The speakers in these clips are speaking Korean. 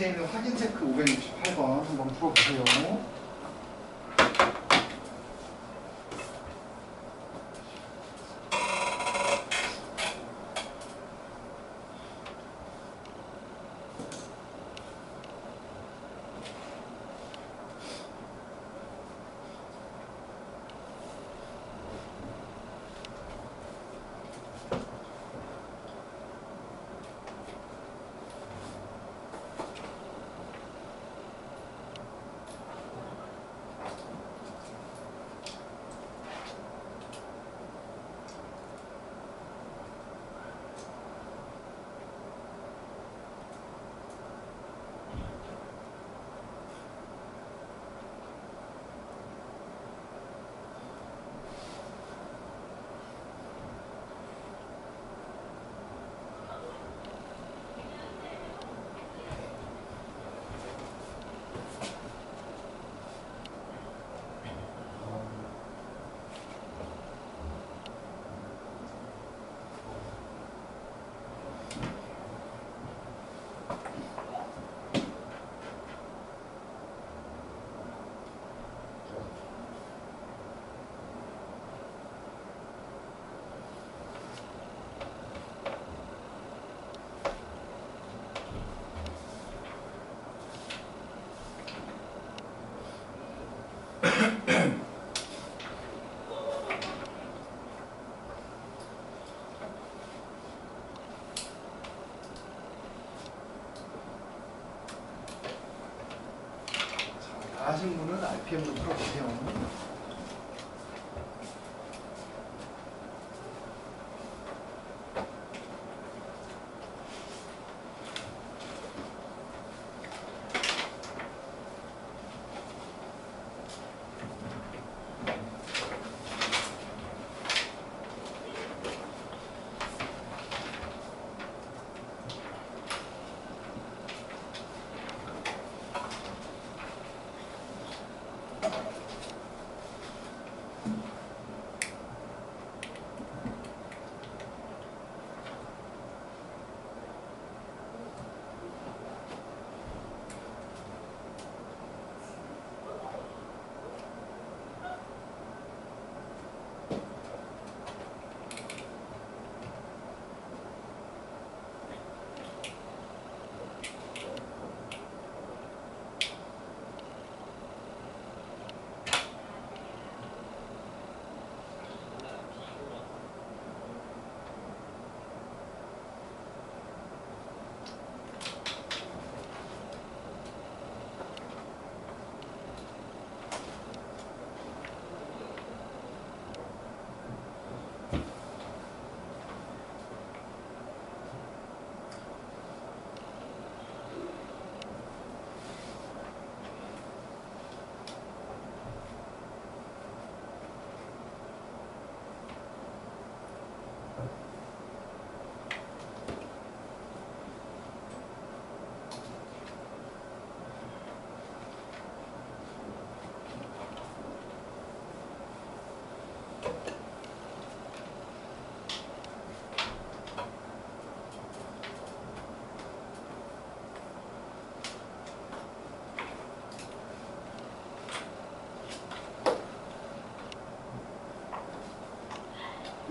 밑에 있는 확인 체크 568번 한번 풀어보세요. 다 하신 분은 RPM도 풀어보세요.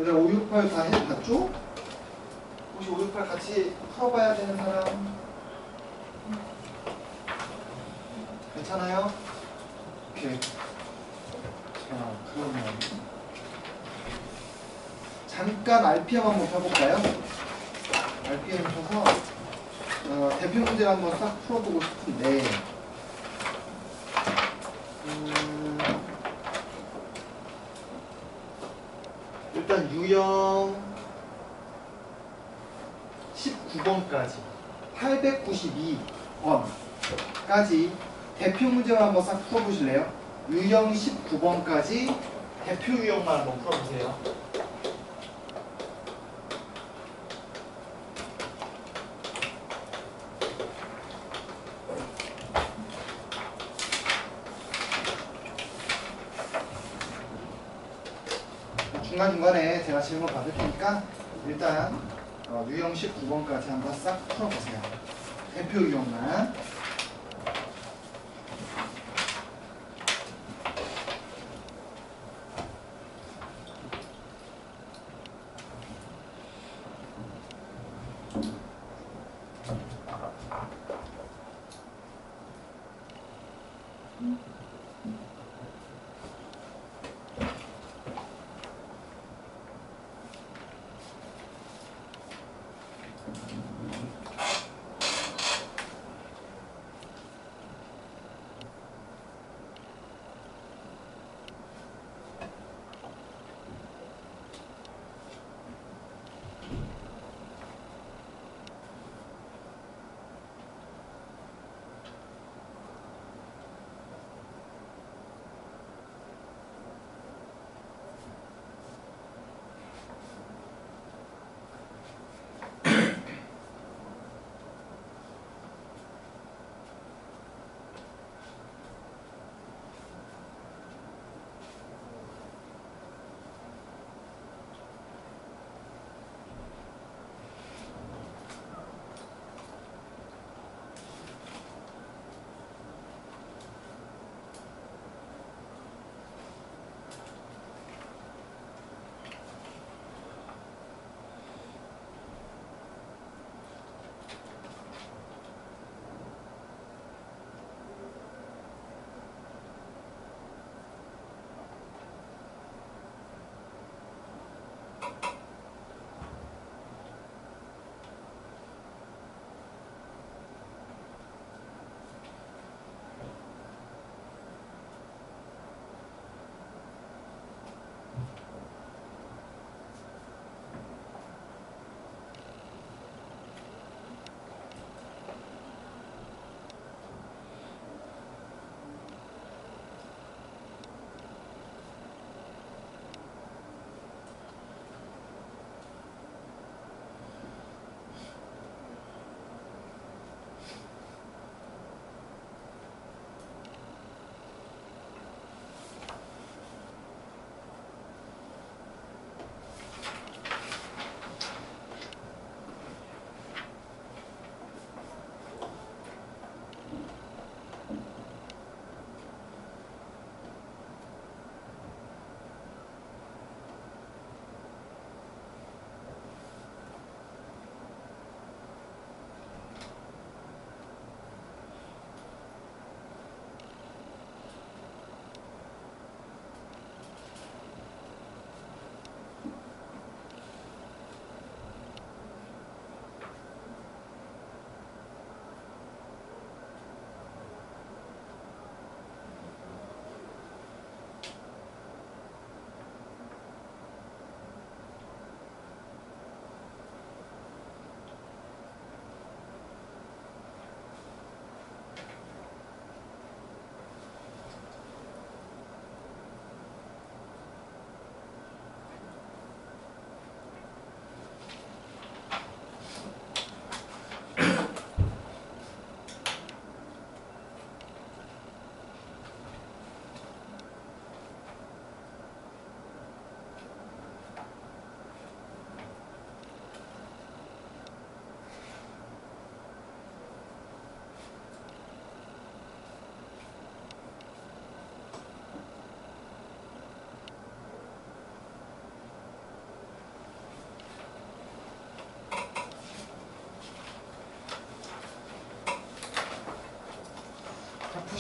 얘들 568 다 해봤죠? 혹시 568 같이 풀어봐야 되는 사람? 괜찮아요? 오케이. 자, 그러면 잠깐 RPM 한번 펴볼까요? RPM 펴서 대표 문제를 한번 싹 풀어보고 싶은데 일단 유형 19번까지 892번까지 대표 문제만 한번 싹 풀어보실래요? 유형 19번까지 대표 유형만 한번 풀어보세요. 중간중간에 제가 질문 받을 테니까 일단 유형 19번까지 한번 싹 풀어보세요. 대표 유형만.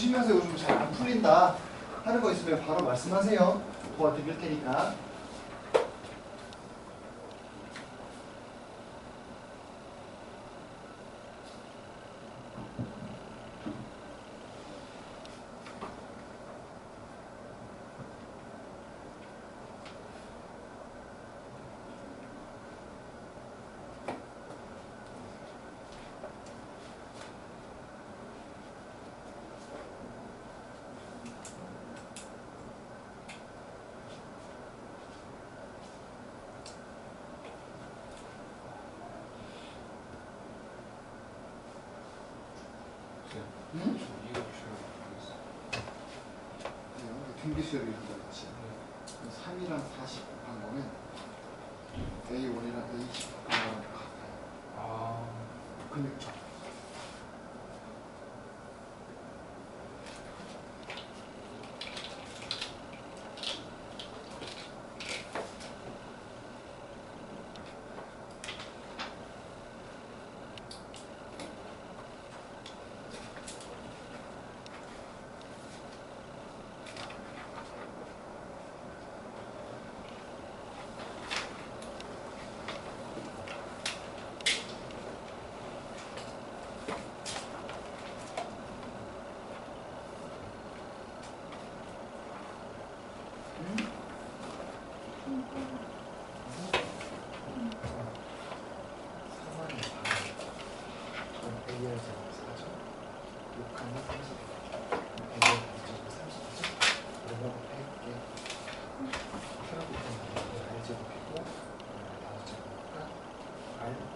푸시면서 요즘 잘 안 풀린다 하는 거 있으면 바로 말씀하세요. 도와드릴 테니까. 응? 등비수열이 이런 거였지. 3이랑 40 곱한 거는 A1이랑 A10 곱한 거랑 같아요. 아, 근데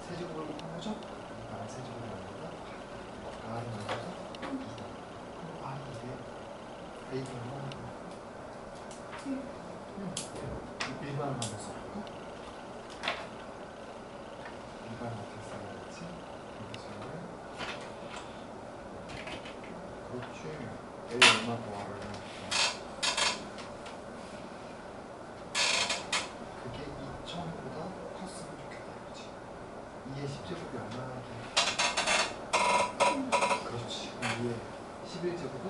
세제곱을 곱한 거죠? R 세제곱을 만든다. R을 만들어서 2. 그럼 R이 이게 A분을 하는 거야. 일반을 한번 써볼까? 일반을 어떻게 써야지? 그렇지. A 얼마 더하를 그게 2000보다 컸으면 좋겠다. 그렇지. 2의 10제곱이 얼마나 돼? 그렇지. 그럼 2의 11제곱은?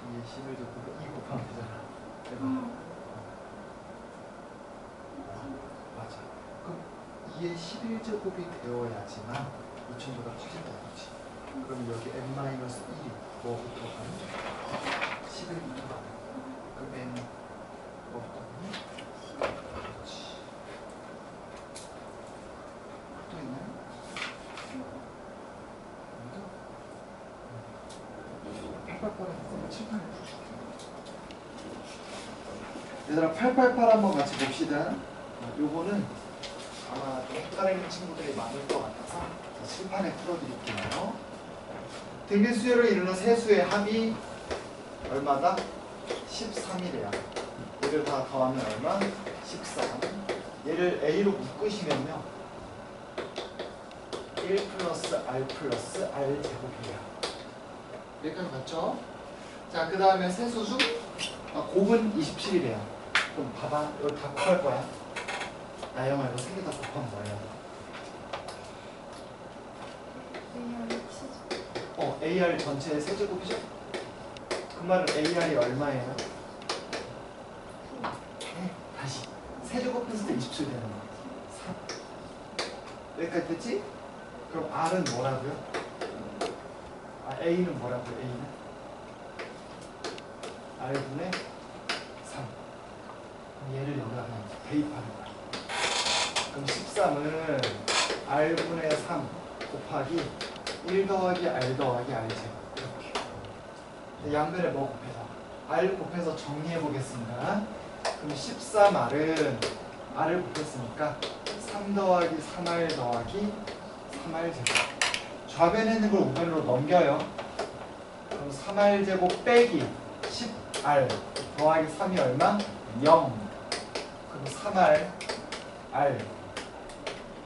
2의 11제곱은 2 곱하면 되잖아. 대박. 맞아. 그럼 2의 11제곱이 되어야지만 2000보다 커진다. 그렇지. 그럼 여기 n-1이 뭐부터 가는? 11부터 가는. 그럼 n 뭐부터 가는? 그렇지. 또 있나요? 이거? 888은 7판을 풀어줄게. 얘들아 888 한번 같이 봅시다. 요거는 아마 좀 헷갈리는 친구들이 많을 것 같아서 칠판에 풀어드릴게요. 등비수열을 이루는 세 수의 합이 얼마다? 13이래요. 얘를 다 더하면 얼마? 13. 얘를 A로 묶으시면요 1 플러스 R 플러스 R 제곱이에요. 여기까지 맞죠? 자, 그 다음에 세수 중 곱은 27이래요. 그럼 봐봐, 이거 다 곱할 거야. 나영아 이거 3개 다 곱한 거예요. AR 전체의 세제곱이죠? 그 말은 AR이 얼마예요? 네, 다시 세제곱했을 때 27 되는 거 3. 여기까지 됐지? 그럼 R은 뭐라고요? A는 뭐라고요? A는? R분의 3. 얘를 여기다가 대입하는 거야. 그럼 13은 R분의 3 곱하기 1 더하기 R 더하기 R 제곱 이렇게. 양변에 뭐 곱해서? R 곱해서 정리해 보겠습니다. 그럼 13R은 R을 곱했으니까 3 더하기 3R 더하기 3R 제곱. 좌변에 있는 걸 우변으로 넘겨요. 그럼 3R 제곱 빼기 10R 더하기 3이 얼마? 0. 그럼 3R R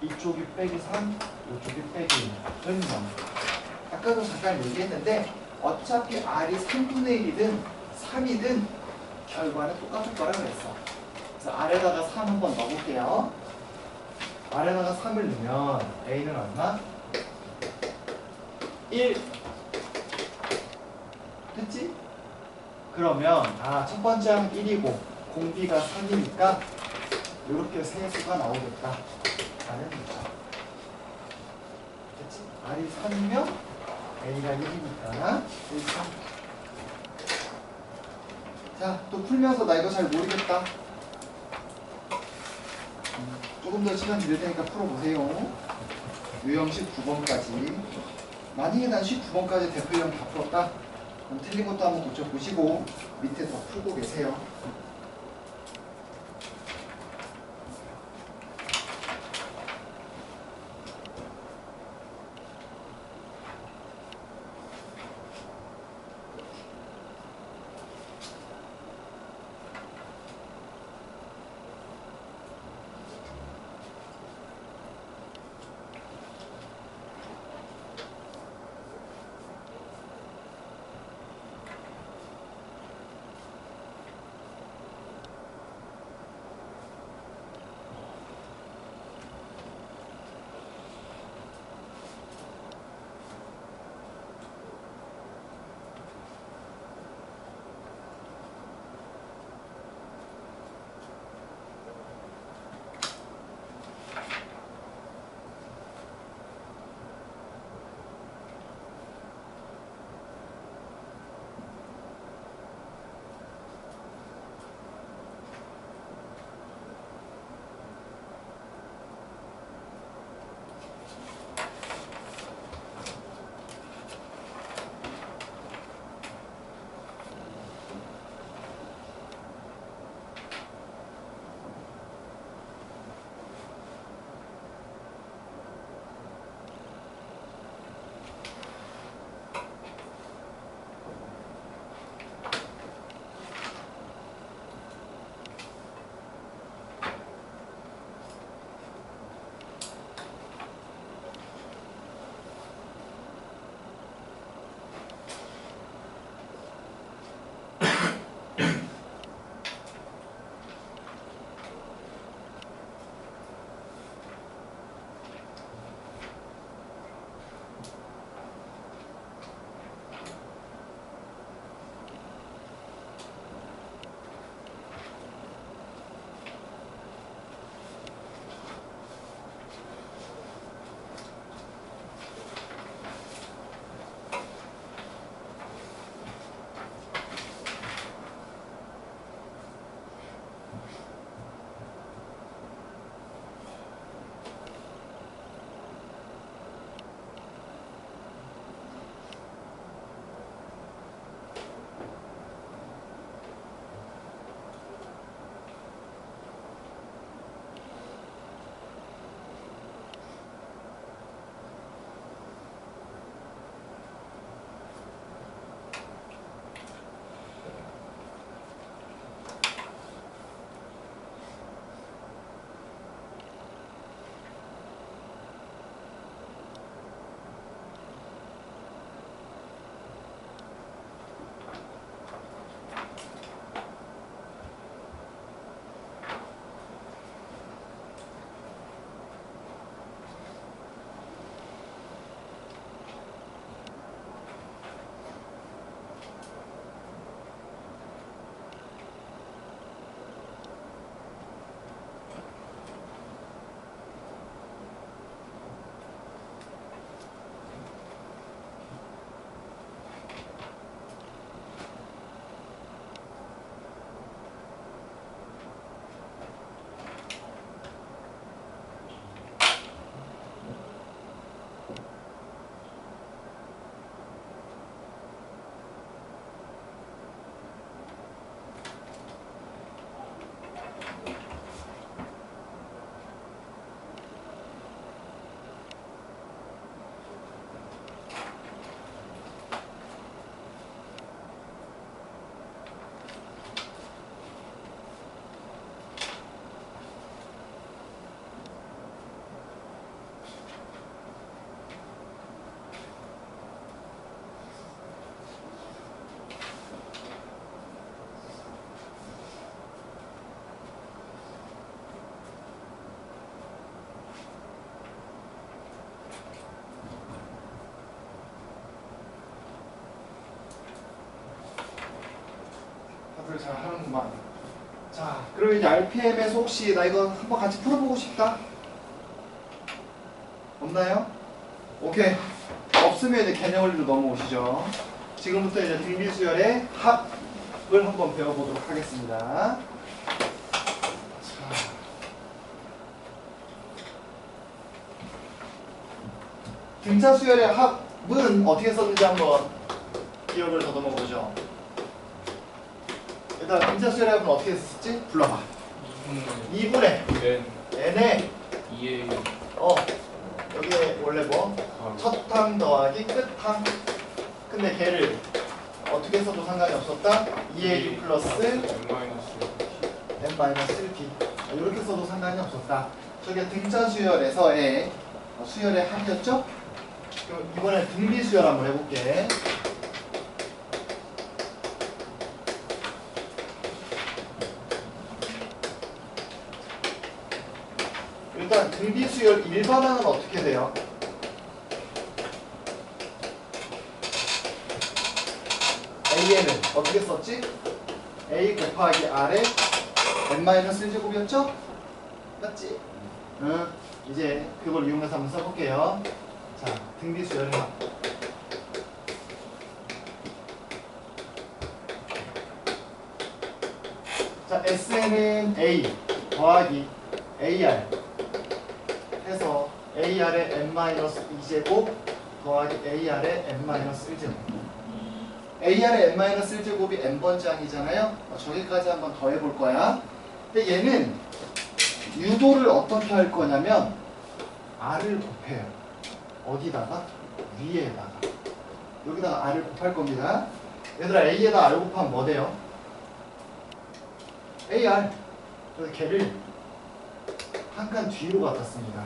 이쪽이 빼기 3 이쪽이 빼기 1은 0. 아까도 잠깐 얘기했는데 어차피 R이 3분의 1이든 3이든 결과는 똑같을 거라 그랬어. 그래서 R에다가 3 한번 넣어볼게요. R에다가 3을 넣으면 A는 얼마? 1 됐지? 그러면 첫 번째 항 1이고 공비가 3이니까 이렇게 세수가 나오겠다 라는 거죠. 됐지? R이 3이면 A가 1이니까 1, 3. 자, 또 풀면서 나 이거 잘 모르겠다. 조금 더 시간 드릴 테니까 풀어보세요. 유형식 9번까지. 만약에 난 19번까지 대표 유형 다 풀었다. 그럼 틀린 것도 한번 고쳐보시고 밑에 더 풀고 계세요. 생각을 잘 하는구만. 자, 그럼 이제 RPM에서 혹시 나 이거 한번 같이 풀어보고 싶다? 없나요? 오케이. 없으면 이제 개념 원리로 넘어오시죠. 지금부터 이제 등비수열의 합을 한번 배워보도록 하겠습니다. 자. 등차 수열의 합은 어떻게 썼는지 한번 기억을 더듬어 보죠. 일단 등차 수열의 합은 어떻게 썼지? 불러봐. 2분의 n에 2A 여기에 원래 뭐? 첫 항 더하기 끝 항. 근데 걔를 어떻게 써도 상관이 없었다. 2a 플러스 n-1b 이렇게 써도 상관이 없었다. 저게 등차 수열에서의 수열의 합이었죠? 그럼 이번에 등비 수열 한번 해볼게. 일단 등비 수열 일반항은 어떻게 돼요? a는 어떻게 썼지? a 곱하기 r에 n-1제곱이었죠? 맞지? 응. 이제 그걸 이용해서 한번 써볼게요. 자, 등비 수열의 합. 자, SN은 A 더하기 AR 해서 AR의 n-2제곱 더하기 AR의 n-1제곱. AR의 n-1제곱이 n번째 항이잖아요. 저기까지 한번 더 해볼 거야. 근데 얘는 유도를 어떻게 할 거냐면 R을 곱해요. 어디다가? 위에다가. 여기다가 R을 곱할 겁니다. 얘들아, A에다 R 곱하면 뭐 돼요? AR. 그래서 걔를 한 칸 뒤로 갖다 씁니다.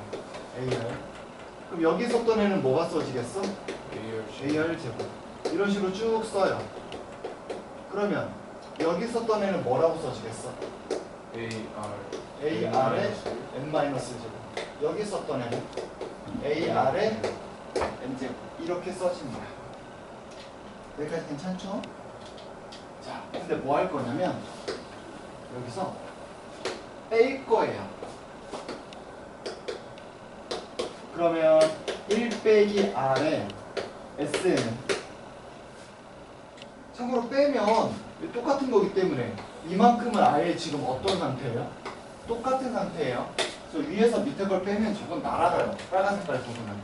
AR. 그럼 여기 썼던 애는 뭐가 써지겠어? AR 제곱. 이런 식으로 쭉 써요. 그러면 여기 썼던 애는 뭐라고 써지겠어? AR의 n-제곱. 여기 썼던 애는 AR의 n제곱. 이렇게 써집니다. 여기까지 괜찮죠? 자, 근데 뭐 할 거냐면 여기서 뺄 거예요. 그러면 1 빼기 R의 S는 참고로 빼면 똑같은 거기 때문에 이만큼은 아예 지금 어떤 상태예요? 똑같은 상태예요. 그래서 위에서 밑에 걸 빼면 저건 날아가요. 빨간 색깔 부분은.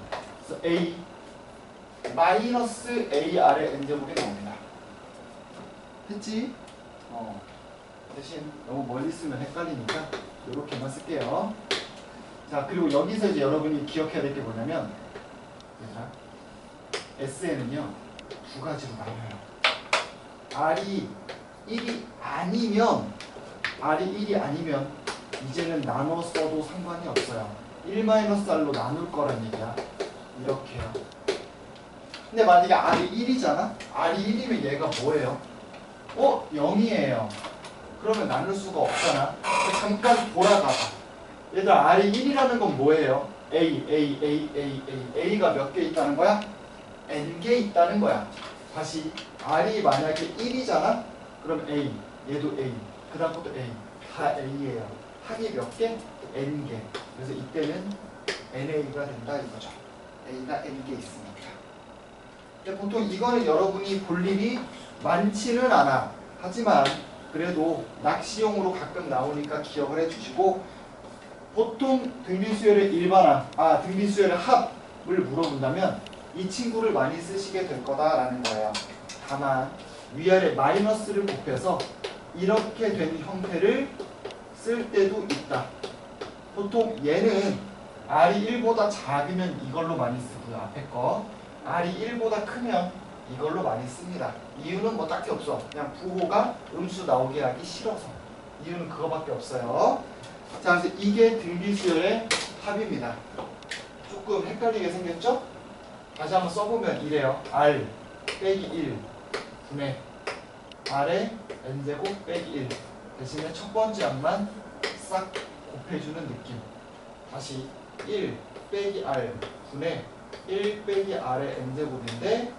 그래서 A 마이너스 AR의 n제곱이 나옵니다. 됐지? 대신 너무 멀리 쓰면 헷갈리니까 이렇게만 쓸게요. 자, 그리고 여기서 이제 여러분이 기억해야 될 게 뭐냐면 얘들아, SN은요 두 가지로 나눠요. R이 1이 아니면 이제는 나눠 써도 상관이 없어요. 1-R로 나눌 거란 얘기야. 이렇게요. 근데 만약에 R이 1이잖아? R이 1이면 얘가 뭐예요? 0이에요. 그러면 나눌 수가 없잖아. 잠깐 돌아가봐. 얘들아, R이 1이라는 건 뭐예요? A가 몇 개 있다는 거야? N개 있다는 거야. 다시 R이 만약에 1이잖아? 그럼 A, 얘도 A, 그 다음 것도 A, 다 A예요. 합이 몇 개? N개. 그래서 이때는 NA가 된다 이거죠. A가 N개 있으니까. 근데 보통 이거는 여러분이 볼 일이 많지는 않아. 하지만 그래도 낚시용으로 가끔 나오니까 기억을 해주시고, 보통 등비수열의 등비수열의 합을 물어본다면 이 친구를 많이 쓰시게 될 거다라는 거예요. 다만 위아래 마이너스를 곱해서 이렇게 된 형태를 쓸 때도 있다. 보통 얘는 R이 1보다 작으면 이걸로 많이 쓰고요. 앞에 거. R이 1보다 크면 이걸로 많이 씁니다. 이유는 뭐 딱히 없어. 그냥 부호가 음수 나오게 하기 싫어서. 이유는 그거밖에 없어요. 자, 그래서 이게 등비수열의 합입니다. 조금 헷갈리게 생겼죠? 다시 한번 써보면 이래요. R 빼기 1 분의 R의 n제곱 빼기 1 대신에 첫 번째 항만 싹 곱해주는 느낌. 다시 1 빼기 R 분의 1 빼기 R의 n제곱인데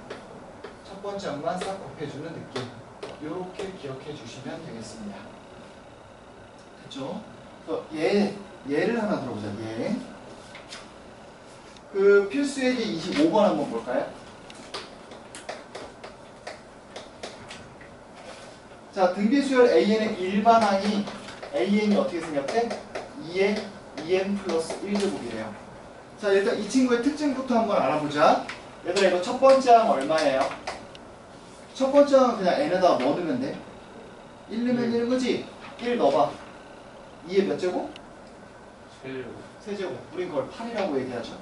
첫 번째 항만 싹 곱해주는 느낌. 이렇게 기억해 주시면 되겠습니다. 됐죠? 그래서 예를 하나 들어보자. 예. 그 필수예제 25번 한번 볼까요? 자, 등비수열 AN의 일반항이 AN이 어떻게 생겼대? 2의 2n 플러스 1제곱이래요. 자, 일단 이 친구의 특징부터 한번 알아보자. 얘들아, 이거 첫 번째 항 얼마예요? 첫 번째 항은 그냥 n에다가 뭐 넣으면 돼? 1 넣으면 1 그지? 1 넣어봐. 2의 몇 제곱? 세제곱. 우린 그걸 8이라고 얘기하죠.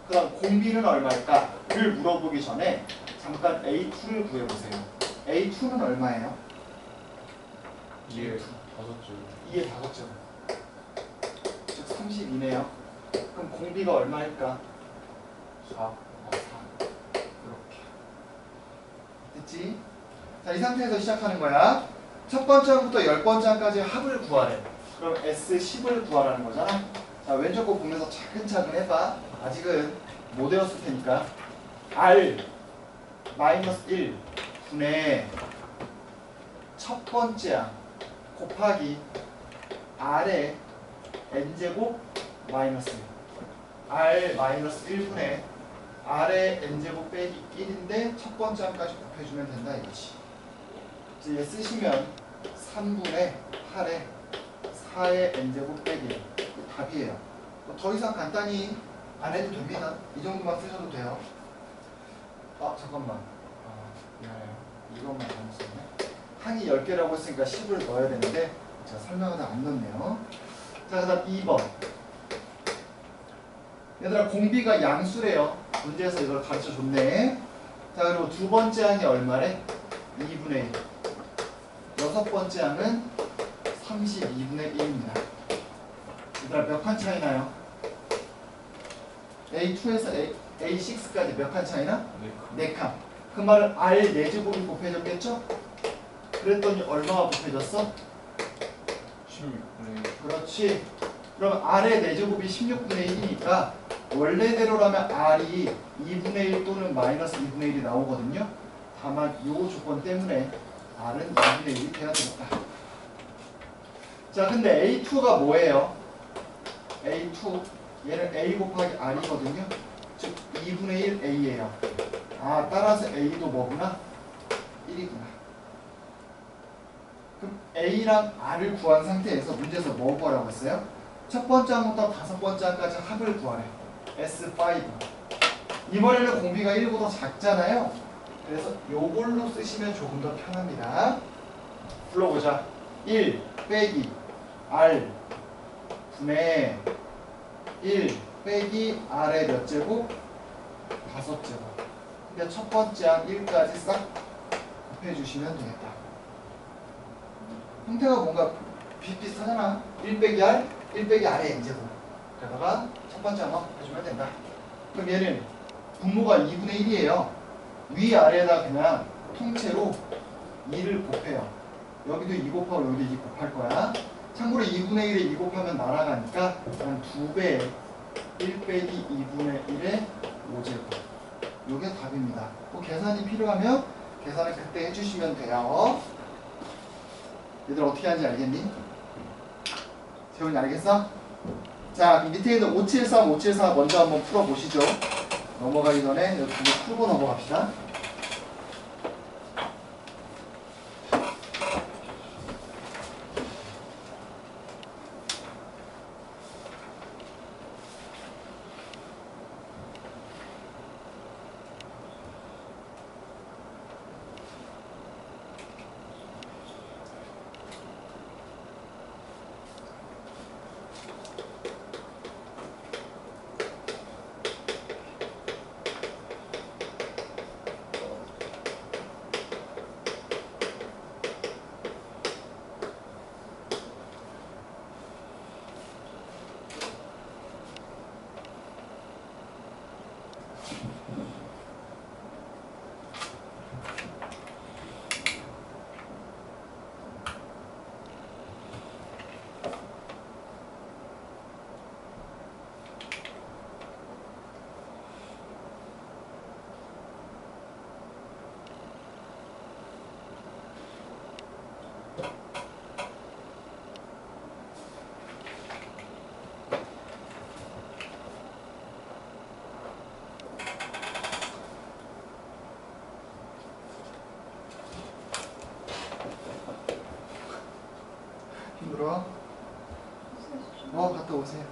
그 다음 공비는 얼마일까?를 물어보기 전에 잠깐 A2를 구해보세요. A2는 얼마예요? 2의 5줄. 2의 5제곱. 즉 32네요. 그럼 공비가 얼마일까? 4. 4. 이렇게. 됐지? 자, 이 상태에서 시작하는 거야. 첫 번째 항부터 10번째 항까지 합을 구하래. 그럼 S10을 구하라는 거잖아. 자, 왼쪽 거 보면서 차근차근 해봐. 아직은 못 외웠을 테니까. R 마이너스 1 분의 첫 번째 항 곱하기 R의 N제곱 마이너스 1. R 마이너스 1분의 R의 N제곱 빼기 1인데 첫 번째 항까지 곱해주면 된다 이거지. 이제 얘 쓰시면 3분의 8에 4의 N제곱 빼기 1. 답이에요. 더 이상 간단히 안 해도 됩니다. 이 정도만 쓰셔도 돼요. 아, 잠깐만. 미안해요. 이것만 잘못 썼네. 항이 10개라고 했으니까 10을 넣어야 되는데 제가 설명하다 안 넣었네요. 자, 그 다음 2번. 얘들아, 공비가 양수래요. 문제에서 이걸 가르쳐 줬네. 자, 그리고 두 번째 항이 얼마래? 2분의 1. 여섯 번째 항은 32분의 1입니다. 얘들아, 몇 칸 차이 나요? A2에서 A6까지 몇 칸 차이나? 4칸. 그 말은 R 4제곱이 곱해졌겠죠? 그랬더니 얼마가 곱해졌어? 16분의 그렇지. 그럼 R의 4제곱이 16분의 1이니까 원래대로라면 R이 2분의 1 또는 마이너스 2분의 1이 나오거든요. 다만 이 조건 때문에 R은 2분의 1이 돼야 되겠다. 자, 근데 A2가 뭐예요? A2 얘는 A 곱하기 R이거든요. 즉 2분의 1 A예요. 아, 따라서 A도 뭐구나? 1이구나. 그럼 A랑 R을 구한 상태에서 문제에서 뭐 구하라고 했어요? 첫 번째 항부터 다섯 번째 항까지 합을 구하래. S5. 이번에는 공비가 1보다 작잖아요. 그래서 요걸로 쓰시면 조금 더 편합니다. 불러보자. 1 빼기 R 분의 1 빼기 R의 몇 제곱? 5제곱. 근데 첫 번째 항 1까지 싹 곱해주시면 되겠다. 형태가 뭔가 비슷비슷하잖아. 1 빼기 R, 1 빼기 R의 N제곱. 그러다가 첫 번째 항만 곱해주면 된다. 그럼 얘는 분모가 2분의 1이에요. 위아래에다 그냥 통째로 2를 곱해요. 여기도 2 곱하고 여기도 2 곱할 거야. 참고로 2분의 1에 2 곱하면 날아가니까 한 2배에 1 빼기 2분의 1의 5제곱. 이게 답입니다. 계산이 필요하면 계산을 그때 해주시면 돼요. 얘들 어떻게 하는지 알겠니? 재훈이 알겠어? 자, 밑에 있는 573, 574 먼저 한번 풀어보시죠. 넘어가기 전에 여기 풀고 넘어갑시다. 갔다 오세요.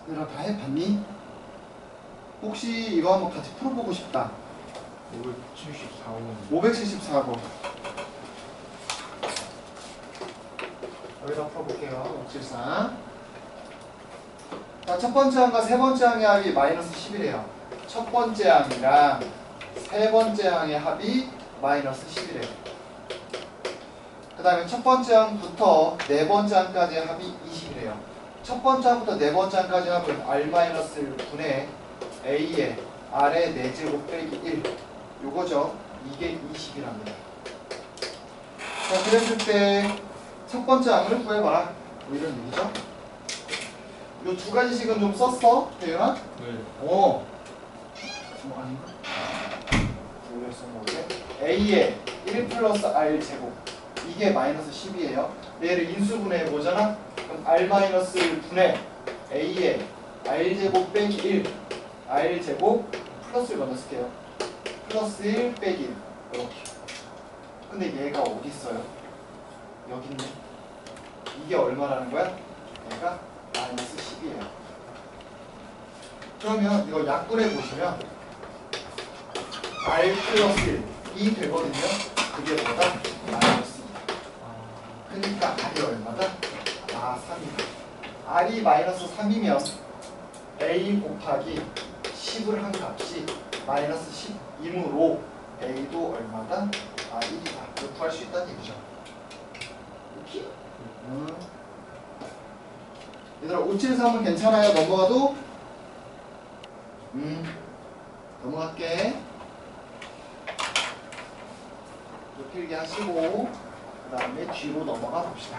얘들아 다 해봤니? 혹시 이거 한번 같이 풀어보고 싶다. 574원. 574번. 여기다 풀어볼게요. 574. 자, 첫 번째 항과 세 번째 항의 합이 마이너스 10이래요. 첫 번째 항이랑 세 번째 항의 합이 마이너스 10이래요. 그 다음에 첫 번째 항부터 네 번째 항까지의 합이 20이래요. 첫 번째 항부터 네 번째 항까지 합은 R-분의 A의 R의 4제곱 빼기 1 요거죠. 이게 20이랍니다. 자, 그랬을 때 첫 번째 항을 구해봐라 뭐 이런 얘기죠. 요 두 가지씩은 좀 썼어? 대윤아? 네. 뭐 아닌가? 모르겠어 모르게 A의 1 플러스 R 제곱 이게 마이너스 10이에요. 얘를 인수분해 보잖아. 그럼 R 마이너스 분의 A의 R 제곱 빼기 1 R 제곱 플러스를 먼저 쓸게요. 플러스 1 빼기 1 이렇게. 근데 얘가 어디 있어요? 여기 있네. 이게 얼마라는 거야? 얘가 마이너스 10이에요. 그러면 이거 약분해 보시면 R 플러스 1이 되거든요. 그게 뭐다? 마이너스 2. 그러니까 R이 얼마다? 3이다. R이 마이너스 3이면 A 곱하기 10을 한 값이 마이너스 10이므로 A도 얼마다? 1이다. 이거 구할 수 있다는 얘기죠. 오케이? 얘들아 573은 괜찮아요? 넘어가도? 넘어갈게. 필기 하시고 그 다음에 뒤로 넘어가 봅시다.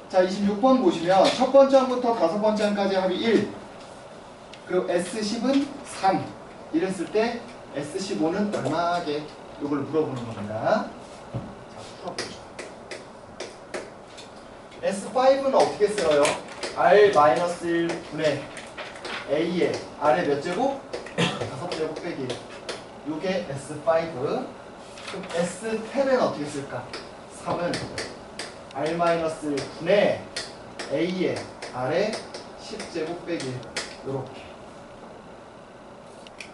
자, 자, 26번 보시면 첫 번째 항부터 다섯 번째 항까지 합이 1. 그리고 S10은 3. 이랬을 때 S15는 얼마게? 이걸 물어보는 겁니다. 자, 풀어보죠. S5는 어떻게 써요? R-1분의 A의 R의 몇 제곱? 5제곱 빼기 1. 요게 S5. 그럼 S10은 어떻게 쓸까? 3은 R-분의 A의 R의 10제곱 빼기 1. 요렇게.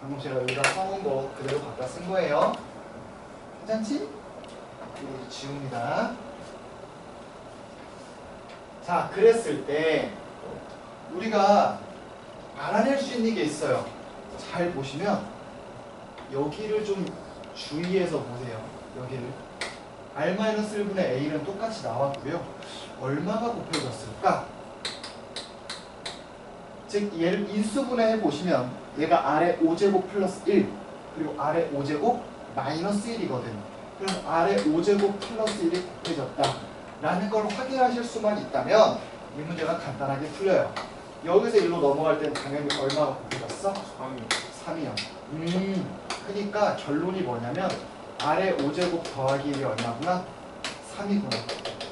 방금 제가 여기다 써놓은 거 그대로 갖다 쓴 거예요. 괜찮지? 이거 지웁니다. 자, 그랬을 때 우리가 알아낼 수 있는 게 있어요. 잘 보시면 여기를 좀 주의해서 보세요. 여기를 R-1분의 A는 똑같이 나왔고요. 얼마가 곱해졌을까? 즉 얘를 인수분해 해보시면 얘가 R의 5제곱 플러스 1 그리고 R의 5제곱 마이너스 1이거든. 그럼 R의 5제곱 플러스 1이 곱해졌다 라는 걸 확인하실 수만 있다면 이 문제가 간단하게 풀려요. 여기서 1로 넘어갈 때는 당연히 얼마가 곱해졌어? 3이요. 그러니까 결론이 뭐냐면 R의 5제곱 더하기 1이 얼마구나? 3이구나.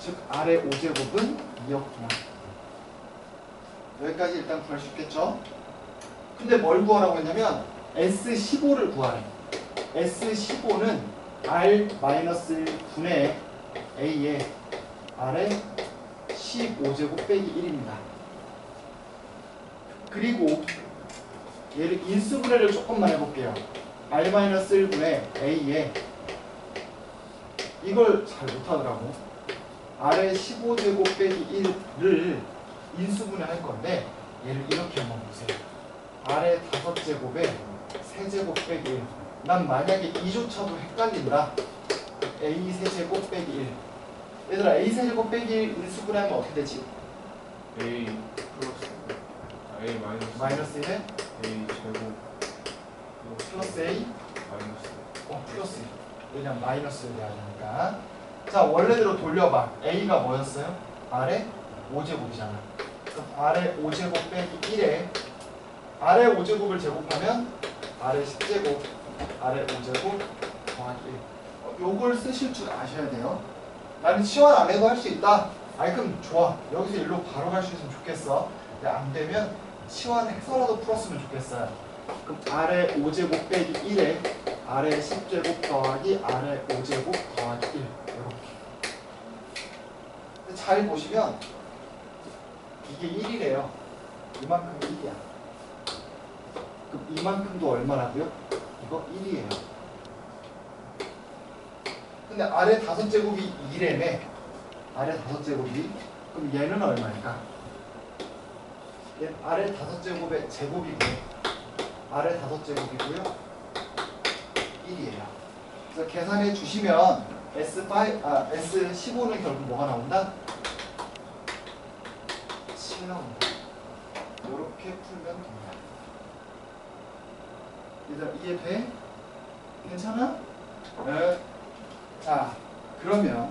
즉 R의 5제곱은 2였구나. 여기까지 일단 구할 수 있겠죠? 근데 뭘 구하라고 했냐면 S15를 구하래. S15는 R-분의 A의 R의 15제곱 빼기 1입니다. 그리고 얘를 인수분해를 조금만 해볼게요. R-1분의 A의 이걸 잘 못하더라고. R의 15제곱 빼기 1을 인수분해 할 건데 얘를 이렇게 한번 보세요. R의 5제곱에 3제곱 빼기 1. 난 만약에 이조차도 헷갈린다. A 세제곱 빼기 1. 얘들아 A 세제곱 빼기 1 인수분해하면 어떻게 되지? A 플러스 A 마이너스 마이너스 1에 A 제곱 플러스 A 마이너스 플러스 1. 왜냐면 마이너스를 해야 되니까. 자, 원래대로 돌려봐. A가 뭐였어요? R의 5제곱이잖아. 그럼 R의 5제곱 빼기 1에 R의 5제곱을 제곱하면 R의 10제곱 R의 5제곱 더하기 1. 요걸 쓰실 줄 아셔야 돼요. 나는 치환 안 해도 할 수 있다. 아이 그럼 좋아. 여기서 일로 바로 갈 수 있으면 좋겠어. 근데 안 되면 치환해서라도 풀었으면 좋겠어요. 그럼 R의 5제곱 빼기 1에 R의 10제곱 더하기 R의 5제곱 더하기 1 이렇게. 근데 잘 보시면 이게 1이래요. 이만큼 1이야. 그럼 이만큼도 얼마라고요? 이거 1이에요. 근데 R의 5제곱이 2래매. R의 5제곱이. 그럼 얘는 얼마일까? 얘는 R의 5제곱의 제곱이고요. R의 5제곱이고요. 1이에요. 그래서 계산해 주시면 S15는 결국 뭐가 나온다? 7 나온다. 이렇게 풀면 됩니다. 얘들아 이해돼? 괜찮아? 네. 자, 그러면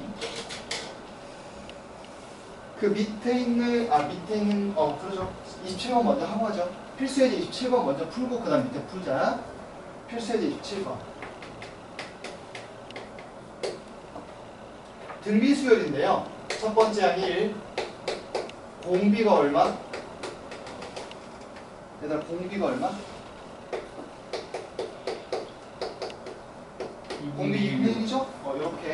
그 밑에 있는 그러죠. 27번 먼저 하고 하죠. 필수예제 27번 먼저 풀고 그 다음 밑에 풀자. 필수예제 27번. 등비수열인데요. 첫 번째 항 1. 공비가 얼마? 얘들아 공비가 얼마? 공비 2분의 1이죠? 이렇게.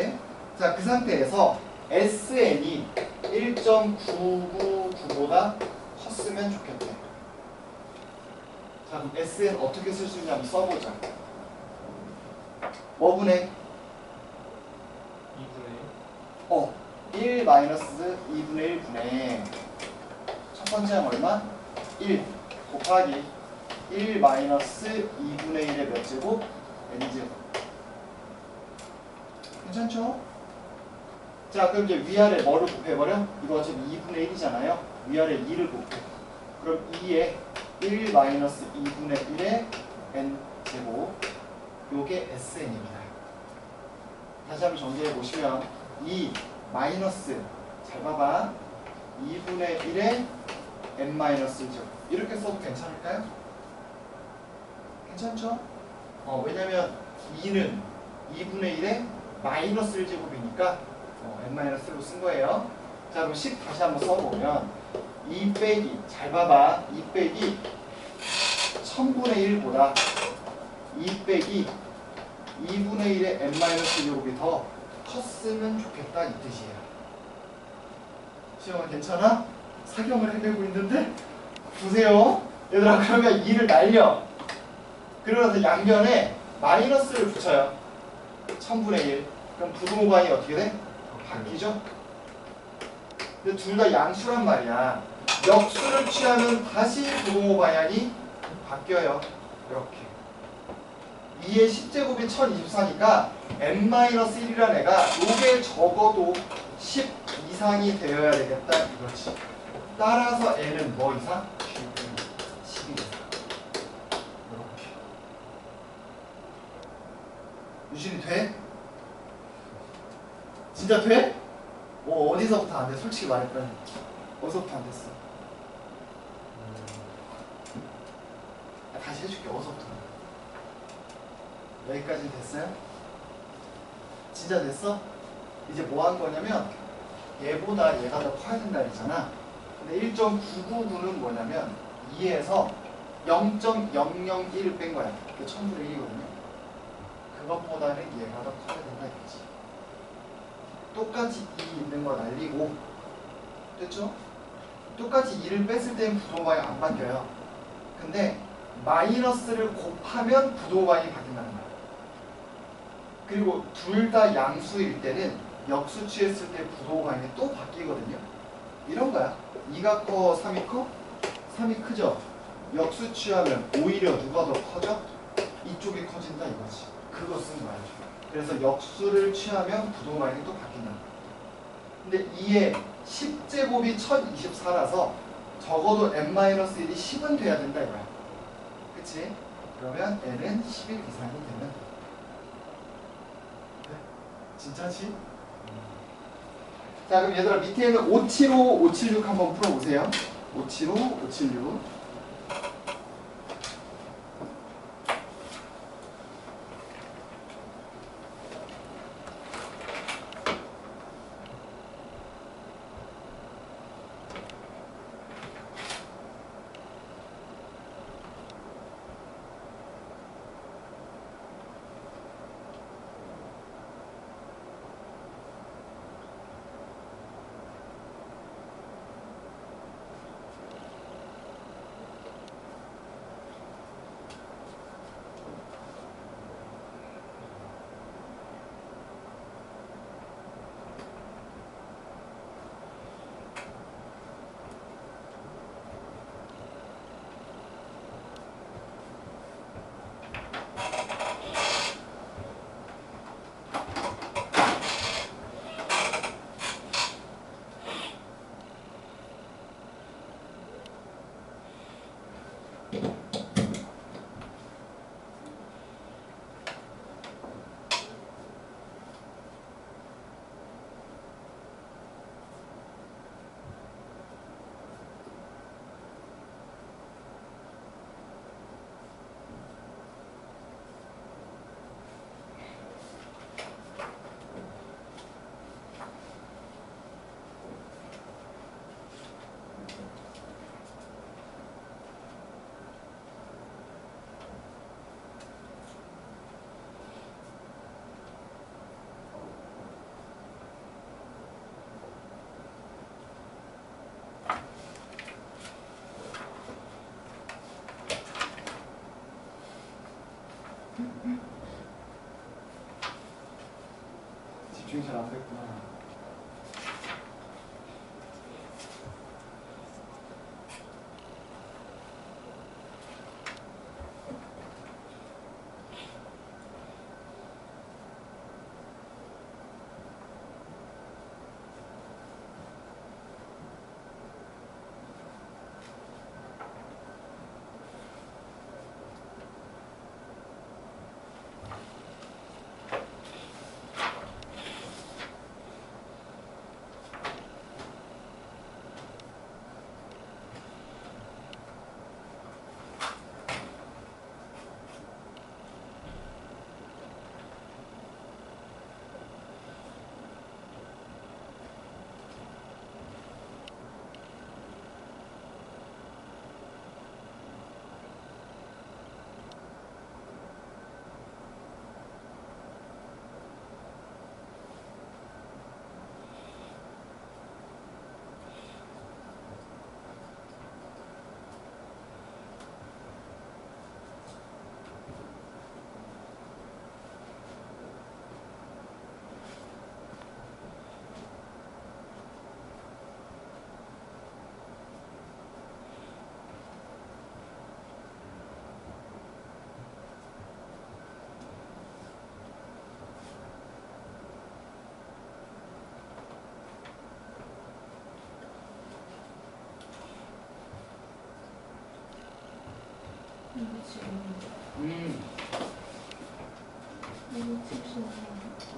자, 그 상태에서 SN이 1.999보다 컸으면 좋겠대. 자, 그럼 SN 어떻게 쓸 수 있냐 한번 써보자. 뭐 분의? 1 마이너스 2분의 1 분의 첫 번째 항 얼마? 1 곱하기 1 마이너스 2분의 1의 몇 제곱? n제곱. 괜찮죠? 자, 그럼 이제 위아래 뭐를 곱해버려? 이거 어차피 2분의 1이잖아요. 위아래 2를 곱해. 그럼 2에 1 마이너스 2분의 1의 n제곱. 요게 SN입니다. 다시 한번 정리해 보시면 이 마이너스 잘 봐봐. 2분의 1의 n-1제곱 이렇게 써도 괜찮을까요? 괜찮죠? 왜냐면 2는 2분의 1의 마이너스 1제곱이니까 n-1로 쓴 거예요. 자 그럼 10 다시 한번 써보면 2 빼기 잘 봐봐 2 빼기 1000분의 1보다 2 빼기 2분의 1의 n-제곱이 더 컸으면 좋겠다 이 뜻이에요. 시험아 괜찮아? 사경을 헤매고 있는데 보세요. 얘들아 그러면 2를 날려. 그러면서 양변에 마이너스를 붙여요. 1000분의 1. 그럼 부등호방이 어떻게 돼? 바뀌죠? 근데 둘 다 양수란 말이야. 역수를 취하면 다시 부등호 방향이 바뀌어요. 이렇게. 2의 10제곱이 1024니까 n-1이란 애가 요게 적어도 10 이상이 되어야 되겠다 이거지. 따라서 n은 뭐 이상? 10 이상. 이렇게. 유진이 돼? 진짜 돼? 어디서부터 안 돼? 솔직히 말했더니 어디서부터 안 됐어? 다시 해줄게. 어디서부터? 여기까지 됐어요? 진짜 됐어? 이제 뭐 한 거냐면 얘보다 얘가 더 커야 된다 했잖아. 근데 1.999는 뭐냐면 2에서 0.001을 뺀 거야. 그게 1000분의 1이거든요. 그것보다는 얘가 더 커야 된다 이거지. 똑같이 2 있는 거 날리고 됐죠? 똑같이 2를 뺐을 때는 부동방이 안 바뀌어요. 근데 마이너스를 곱하면 부동방이 바뀐다는 거야. 그리고 둘 다 양수일 때는 역수 취했을 때 부동방이 또 바뀌거든요. 이런 거야. 2가 커 3이 커? 3이 크죠? 역수 취하면 오히려 누가 더 커져? 이쪽이 커진다 이거지. 그거 쓴 거야. 그래서 역수를 취하면 부동방이 또 바뀐다. 근데 2의 10제곱이 1024라서 적어도 n-1이 10은 돼야 된다 이거야. 그치? 그러면 n은 11 이상이 되면 돼. 진짜지? 자 그럼 얘들아 밑에 있는 575, 576 한번 풀어보세요. 575, 576 집중이 잘 안 됐구나.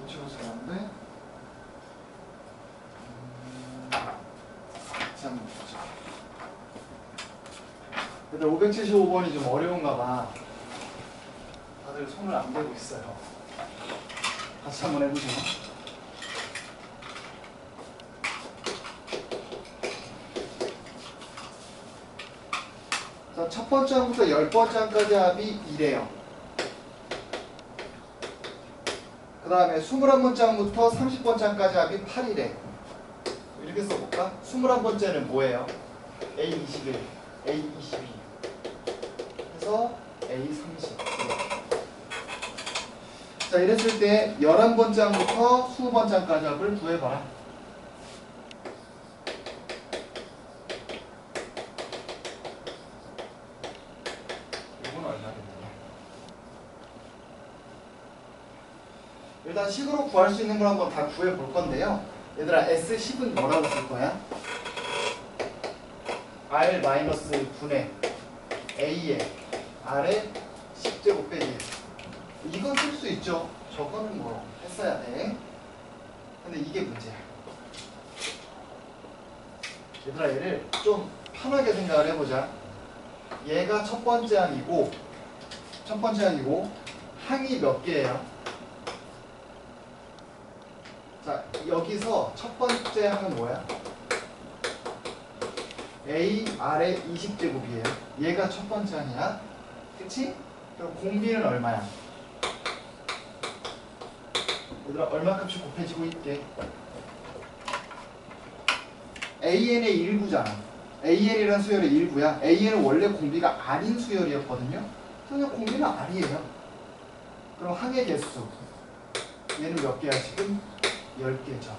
고치고서 안돼. 같이 한번 보자. 얘들 575번이 좀 어려운가 봐. 다들 손을 안 대고 있어요. 같이 한번 해보죠. 자, 첫 번째 항부터 10번째 항까지 합이 2래요. 그 다음에 21번째 항부터 30번째 항까지 합이 8이래. 이렇게 써볼까? 21번째는 뭐예요? A21, A22 해서 A30. 자, 이랬을 때 11번째 항부터 20번째 항까지 합을 구해봐라. 이건 얼마겠냐? 일단 식으로 구할 수 있는 걸 한번 다 구해볼 건데요. 얘들아, S10은 뭐라고 쓸 거야? R-분의 A에 R에 10제곱 빼기. 이건 쓸 수 있죠. 저거는 뭐 했어야 돼. 근데 이게 문제야. 얘들아, 얘를 좀 편하게 생각을 해보자. 얘가 첫 번째 항이고 항이 몇 개예요? 자, 여기서 첫 번째 항은 뭐야? A, R의 20제곱이에요. 얘가 첫 번째 항이야. 그치? 그럼 공비는 얼마야? 얘들아, 얼마 값이 곱해지고 있게? AN의 일부잖아. AN이란 수열의 일부야. AN은 원래 공비가 아닌 수열이었거든요. 그냥 공비는 R이에요. 그럼 항의 개수. 얘는 몇 개야 지금? 10개죠.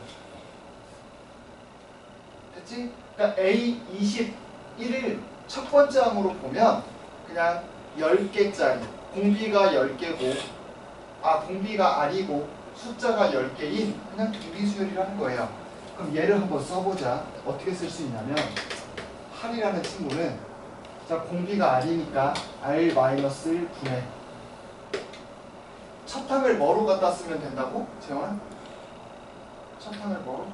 됐지? 그러니까 A21을 첫 번째 항으로 보면 그냥 10개짜리. 공비가 10개고, 공비가 R이고 숫자가 10개인 그냥 두비수열이라는 거예요. 그럼 얘를 한번 써보자. 어떻게 쓸 수 있냐면 R이라는 친구는, 자, 공비가 R이니까 R-1 분의 첫 항을 뭐로 갖다 쓰면 된다고? 재원? 첫 항을 뭐로?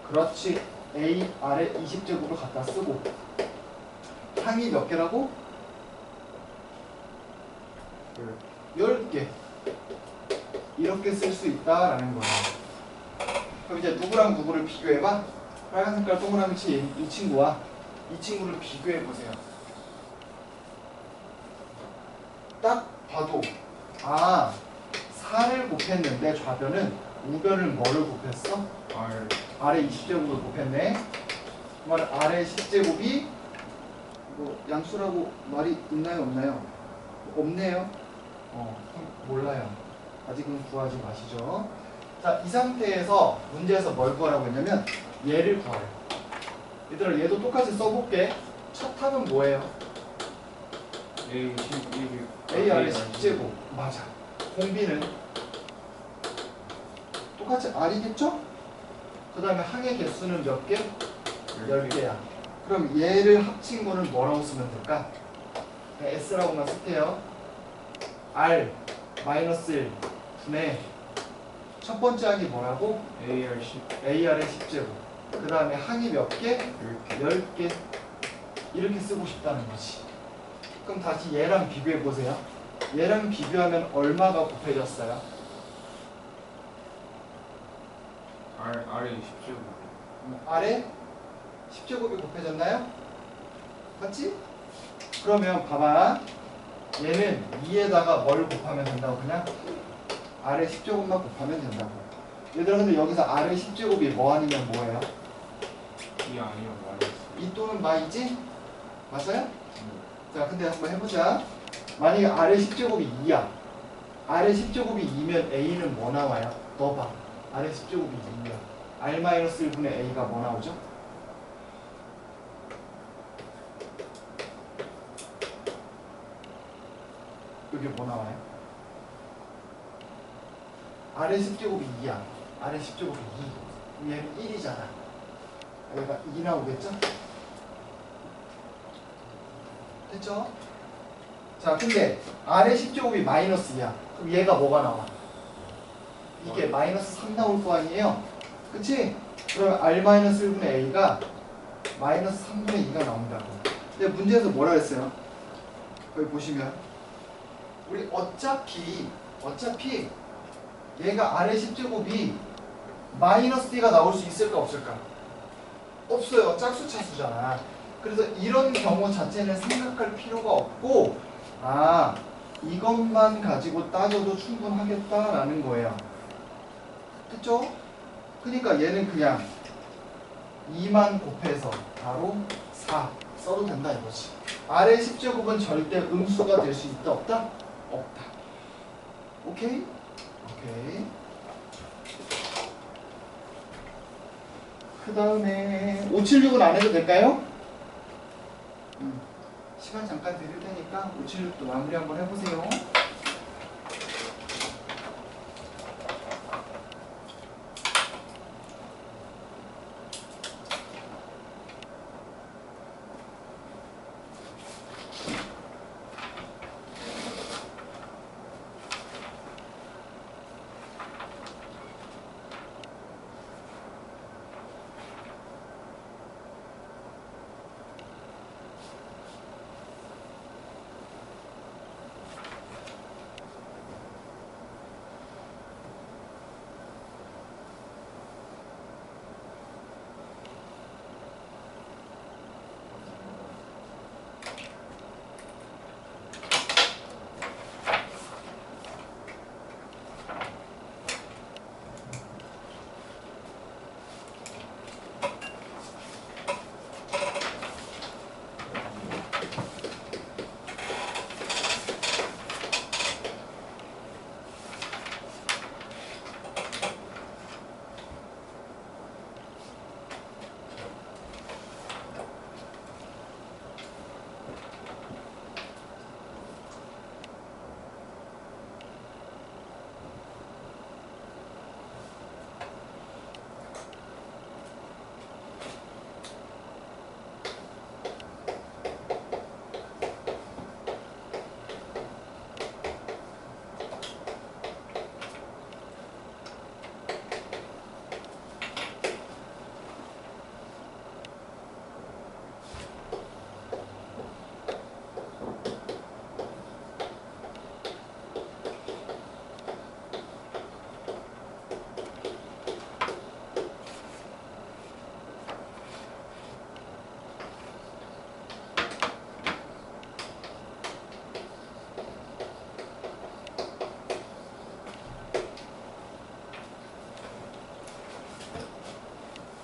그렇지. A, R에 20제곱을 갖다 쓰고 항이 몇 개라고? 10개. 이렇게 쓸 수 있다라는 거예요. 그럼 이제 누구랑 누구를 비교해봐? 빨간 색깔 동그라미 친 이 친구와 이 친구를 비교해보세요. 딱 봐도 4를 곱했는데 좌변은 우변을 뭐를 곱했어? R R의 20제곱을 곱했네. 그 말은 R의 10제곱이 이거 양수라고 말이 있나요 없나요? 없네요. 몰라요. 아직은 구하지 마시죠. 자, 이 상태에서 문제에서 뭘 구하라고 했냐면 얘를 구하래. 얘들아, 얘도 똑같이 써볼게. 첫 항은 뭐예요? A 11 AR의 10제곱. 맞아. 공비는 똑같이 R이겠죠? 그 다음에 항의 개수는 몇 개? 10개야. 그럼 얘를 합친 거는 뭐라고 쓰면 될까? 그냥 S라고만 쓸게요. R 마이너스 1 분의 첫 번째 항이 뭐라고? AR 10 AR의 10제곱. 그 다음에 항이 몇 개? 10개 10개. 이렇게 쓰고 싶다는 거지. 그럼 다시 얘랑 비교해 보세요. 얘랑 비교하면 얼마가 곱해졌어요? R이 10제곱 R에 10제곱이 곱해졌나요? 맞지? 그러면 봐봐. 얘는 2에다가 뭘 곱하면 된다고? 그냥 R의 10제곱만 곱하면 된다고. 얘들아, 근데 여기서 R의 10제곱이 뭐 아니면 뭐예요? 이 아니면 마이너스 2 또는 마이지? 맞아요? 자, 근데 한번 해보자. 만약에 R의 10제곱이 2야. R의 10제곱이 2면 A는 뭐 나와요? 넣어봐. R의 10제곱이 2야. R-1분의 A가 뭐 나오죠? 여기 뭐 나와요? R의 10제곱이 2야. R의 10제곱이 2. 얘는 1이잖아. 얘가 2 나오겠죠? 됐죠? 자, 근데 R의 10제곱이 마이너스 2야. 그럼 얘가 뭐가 나와? 이게 마이너스 3 나올 거 아니에요? 그치? 그러면 R-1분의 A가 마이너스 3분의 2가 나온다고. 근데 문제에서 뭐라 했어요? 여기 보시면 우리 어차피 얘가 R의 10제곱이 마이너스 D가 나올 수 있을까 없을까? 없어요. 짝수 차수잖아. 그래서 이런 경우 자체는 생각할 필요가 없고 이것만 가지고 따져도 충분하겠다라는 거예요. 됐죠? 그러니까 얘는 그냥 2만 곱해서 바로 4 써도 된다 이거지. R의 10제곱은 절대 음수가 될 수 있다 없다? 없다. 오케이? 오케이. 그 다음에 576은 안 해도 될까요? 시간 잠깐 드릴 테니까 576도 마무리 한번 해보세요.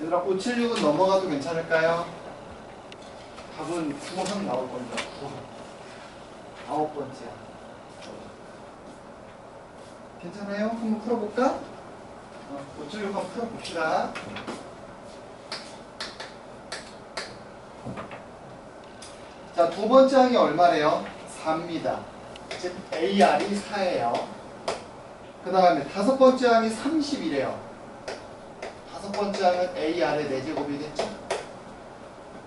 얘들아 576은 넘어가도 괜찮을까요? 답은 9번 나올 겁니다. 9번째야. 괜찮아요? 한번 풀어볼까? 576 한번 풀어봅시다. 자, 두 번째 항이 얼마래요? 4입니다. 즉 AR이 4예요. 그 다음에 다섯 번째 항이 30이래요. 다섯 번째 항은 AR의 4제곱이겠죠?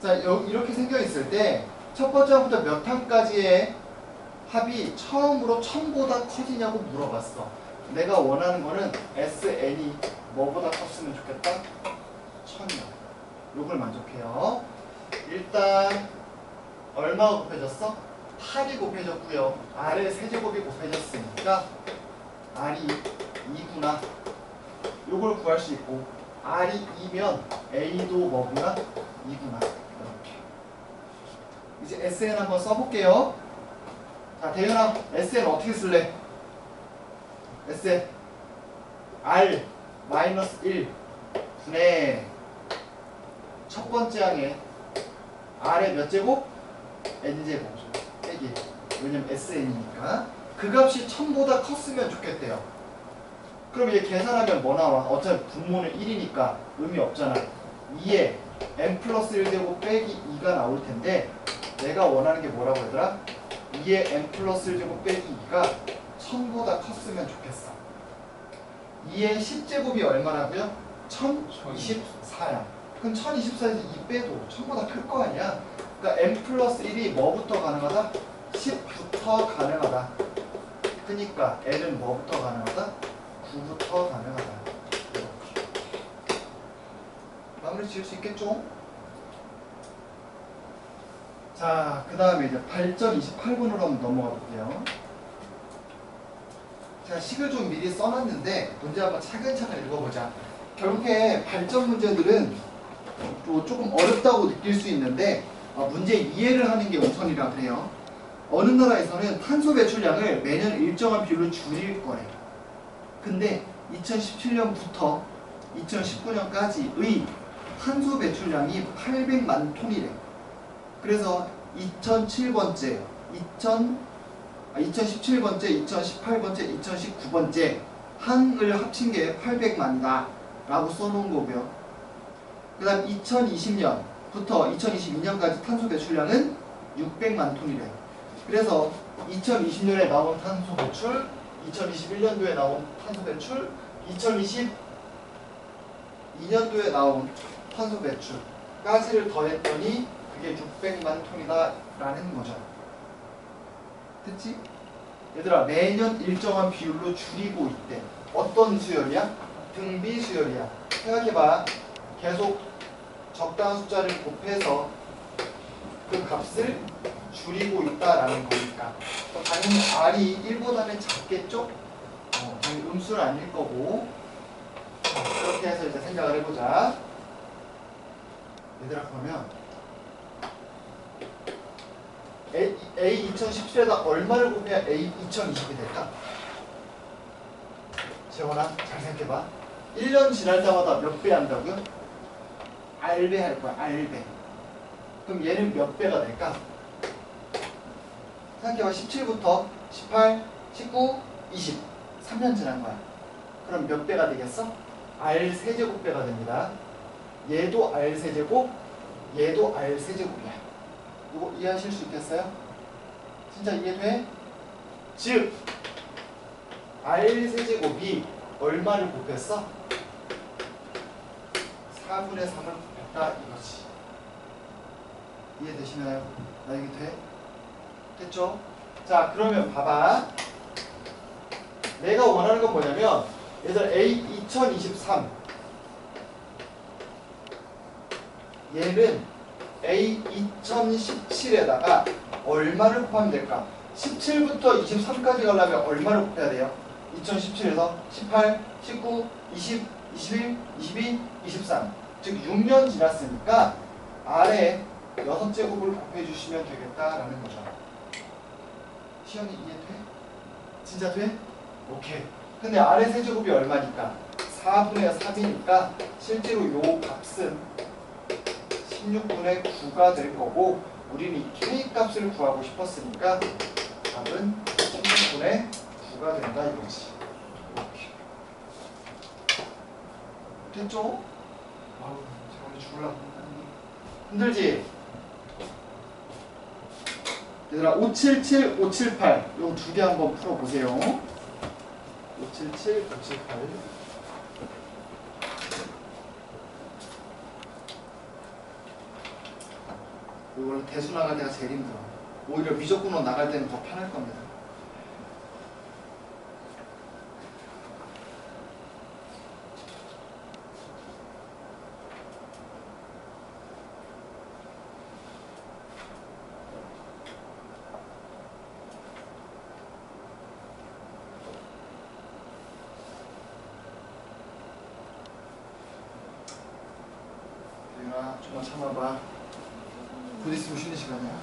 자, 이렇게 생겨 있을 때 첫 번째 항부터 몇 항까지의 합이 처음으로 1000보다 커지냐고 물어봤어. 내가 원하는 거는 SN이 뭐보다 컸으면 좋겠다? 1000이야. 요걸 만족해요. 일단 얼마가 곱해졌어? 8이 곱해졌고요. R의 세제곱이 곱해졌으니까 R이 2구나. 요걸 구할 수 있고 R이 2면 A도 뭐구나? 2구나. 이렇게. 이제 SN 한번 써볼게요. 자, 대현아, SN 어떻게 쓸래? SN R 마이너스 1 분의 첫 번째 항에 R의 몇 제곱? N제곱 빼기. 왜냐면 SN이니까. 그 값이 1000보다 컸으면 좋겠대요. 그럼 얘 계산하면 뭐 나와? 어차피 분모는 1이니까 의미 없잖아. 2에 n 플러스 1제곱 빼기 2가 나올 텐데 내가 원하는 게 뭐라고 하더라? 2에 n 플러스 1제곱 빼기 2가 1000보다 컸으면 좋겠어. 2의 10제곱이 얼마라고요? 1024야. 그럼 1024에서 2 빼도 1000보다 클 거 아니야? 그러니까 n 플러스 1이 뭐부터 가능하다? 10부터 가능하다. 그러니까 L은 뭐부터 가능하다? 9부터 가능하다. 마무리 지을 수 있겠죠? 자, 그 다음에 이제 발전 28번으로 한번 넘어가 볼게요. 제가 식을 좀 미리 써놨는데 문제 한번 차근차근 읽어보자. 결국에 발전 문제들은 또 조금 어렵다고 느낄 수 있는데 문제 이해를 하는 게 우선이라 그래요. 어느 나라에서는 탄소 배출량을 매년 일정한 비율로 줄일 거래. 근데 2017년부터 2019년까지의 탄소 배출량이 800만 톤이래. 그래서 2007번째, 2017번째, 2018번째, 2019번째 항을 합친 게 800만이다 라고 써놓은 거고요. 그 다음 2020년부터 2022년까지 탄소 배출량은 600만 톤이래. 그래서 2020년에 나온 탄소 배출, 2021년도에 나온 탄소 배출, 2022년도에 나온 탄소 배출까지를 더했더니 그게 600만 톤이다 라는 거죠. 됐지? 얘들아, 매년 일정한 비율로 줄이고 있대. 어떤 수열이야? 등비 수열이야. 생각해봐. 계속 적당한 숫자를 곱해서 그 값을 줄이고 있다라는 거니까. 당연히 R이 1보다는 작겠죠? 당연히 음수는 아닐 거고. 그렇게 해서 이제 생각을 해보자. 얘들아, 그러면 A 2017에다 얼마를 곱해야 A 2020이 될까? 재원아, 잘 생각해봐. 1년 지날 때마다 몇 배 한다고요? R배 할 거야, R배. 그럼 얘는 몇 배가 될까? 생각해봐. 17부터 18, 19, 20. 3년 지난 거야. 그럼 몇 배가 되겠어? R 세제곱배가 됩니다. 얘도 R 세제곱, 얘도 R 세제곱이야. 이거 이해하실 수 있겠어요? 진짜 이해돼? 즉 R 세제곱이 얼마를 곱했어? 4분의 3을 곱했다 이거지. 이해되시나요? 나 이게 돼? 됐죠? 자, 그러면 봐봐. 내가 원하는 건 뭐냐면 얘들 A 2023 얘는 A 2017에다가 얼마를 곱하면 될까? 17부터 23까지 가려면 얼마를 곱해야 돼요? 2017에서 18, 19, 20, 21, 22, 23. 즉 6년 지났으니까 아래 6제곱을 곱해주시면 되겠다라는 거죠. 시연이 이해돼? 진짜 돼? 오케이. 근데 아래 세제곱이 얼마니까? 4분의 3이니까 실제로 요 값은 16분의 9가 될 거고 우리는 이 K 값을 구하고 싶었으니까 답은 16분의 9가 된다 이거지. 이렇게. 됐죠? 아우, 제가 오늘 죽으려고 힘들지? 얘들아, 577, 578 요 두 개 한번 풀어보세요. 577, 578 이걸로 대수 나갈 때가 제일 힘들어. 오히려 미적분으로 나갈 때는 더 편할 겁니다. 유나, 좀만 참아봐. 곧 있으면 쉬는 시간이야.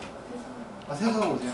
생각하고 오세요.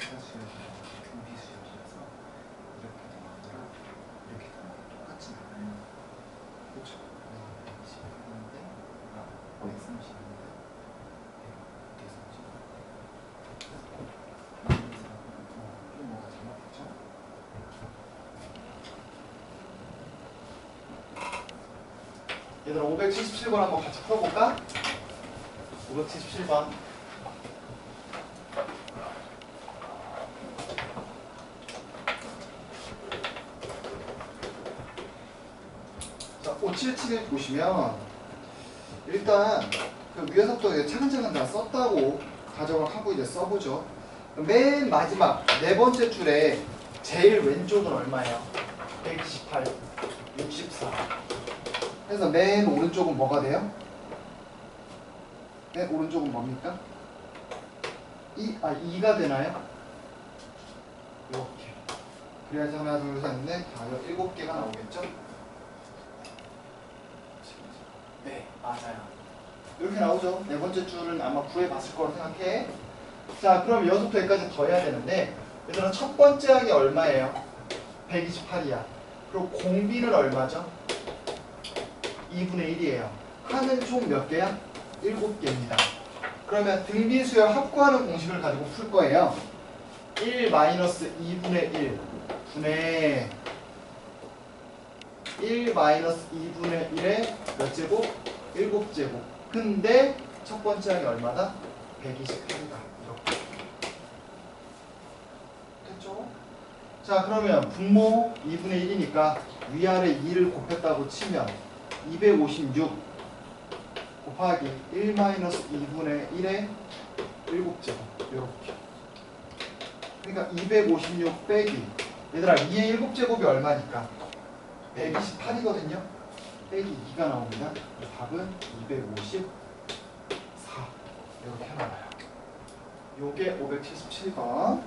수열이라서 등비 수열이라서 이렇게 되는 거랑 이렇게 되는 거 똑같진 않아요. 그렇죠? 128인데 130인데 130. 좀 뭐가 잘못됐죠? 얘들아 577번 한번 같이 풀어볼까? 577번. 자, 577을 보시면 일단 그 위에서부터 차근차근 다 썼다고 가정을 하고 이제 써보죠. 맨 마지막 네 번째 줄에 제일 왼쪽은 얼마예요? 128, 64. 그래서 맨 오른쪽은 뭐가 돼요? 맨 오른쪽은 뭡니까? 2가 되나요? 이렇게. 그래야지 하나, 둘, 셋, 넷, 다섯, 7개가 나오겠죠? 네, 맞아요. 이렇게 나오죠. 네 번째 줄은 아마 구해봤을 거라고 생각해. 자, 그럼 여기서부터 여기까지 더해야 되는데 얘들아 첫 번째 항이 얼마예요? 128이야. 그리고 공비는 얼마죠? 2분의 1이에요. 항은 총 몇 개야? 7개입니다. 그러면 등비수열 합구하는 공식을 가지고 풀 거예요. 1 마이너스 2분의 1 분의 1 마이너스 2분의 1의 몇 제곱? 7제곱. 근데 첫 번째 항이 얼마다? 128이다. 이렇게. 됐죠? 자, 그러면 분모 2분의 1이니까 위아래 2를 곱했다고 치면 256 곱하기 1 마이너스 2분의 1의 7제곱. 이렇게. 그러니까 256 빼기. 얘들아 2의 7제곱이 얼마니까? 128이거든요. 빼기 2가 나옵니다. 답은 254. 이렇게 나와요. 요게 577번.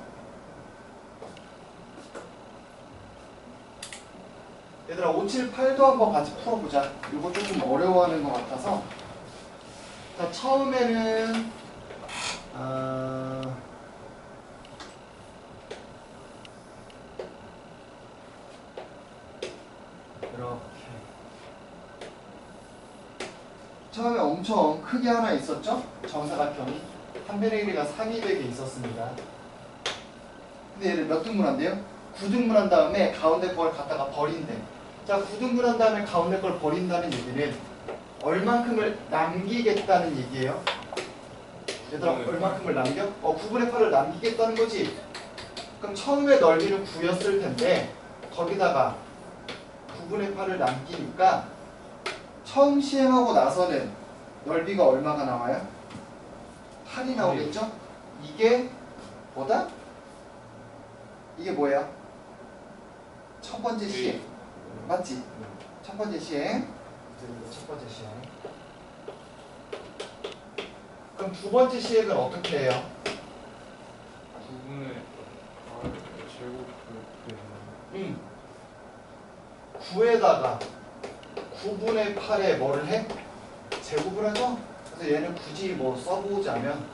얘들아 578도 한번 같이 풀어보자. 이거 조금 어려워하는 것 같아서. 자, 처음에는 이렇게 처음에 엄청 크게 하나 있었죠? 정사각형이 한 변의 길이가 3,200에 있었습니다. 근데 얘를 몇 등분한대요? 9등분한 다음에 가운데 걸 갖다가 버린대. 자, 9등분한 다음에 가운데 걸 버린다는 얘기는 얼만큼을 남기겠다는 얘기예요. 얘들아 얼만큼을 남겨? 9분의 8을 남기겠다는 거지. 그럼 처음에 넓이는 9였을 텐데 거기다가 9분의 8을 남기니까 처음 시행하고 나서는 넓이가 얼마가 나와요? 8이 나오겠죠? 이게 뭐다? 이게 뭐예요? 첫 번째 시행. 맞지? 첫 번째 시행. 첫 번째 시행. 그럼 두 번째 시행은 어떻게 해요? 9분의 제곱 그렇게 9에다가 9분의 8에 뭐를 해? 제곱을 하죠? 그래서 얘는 굳이 뭐 써보자면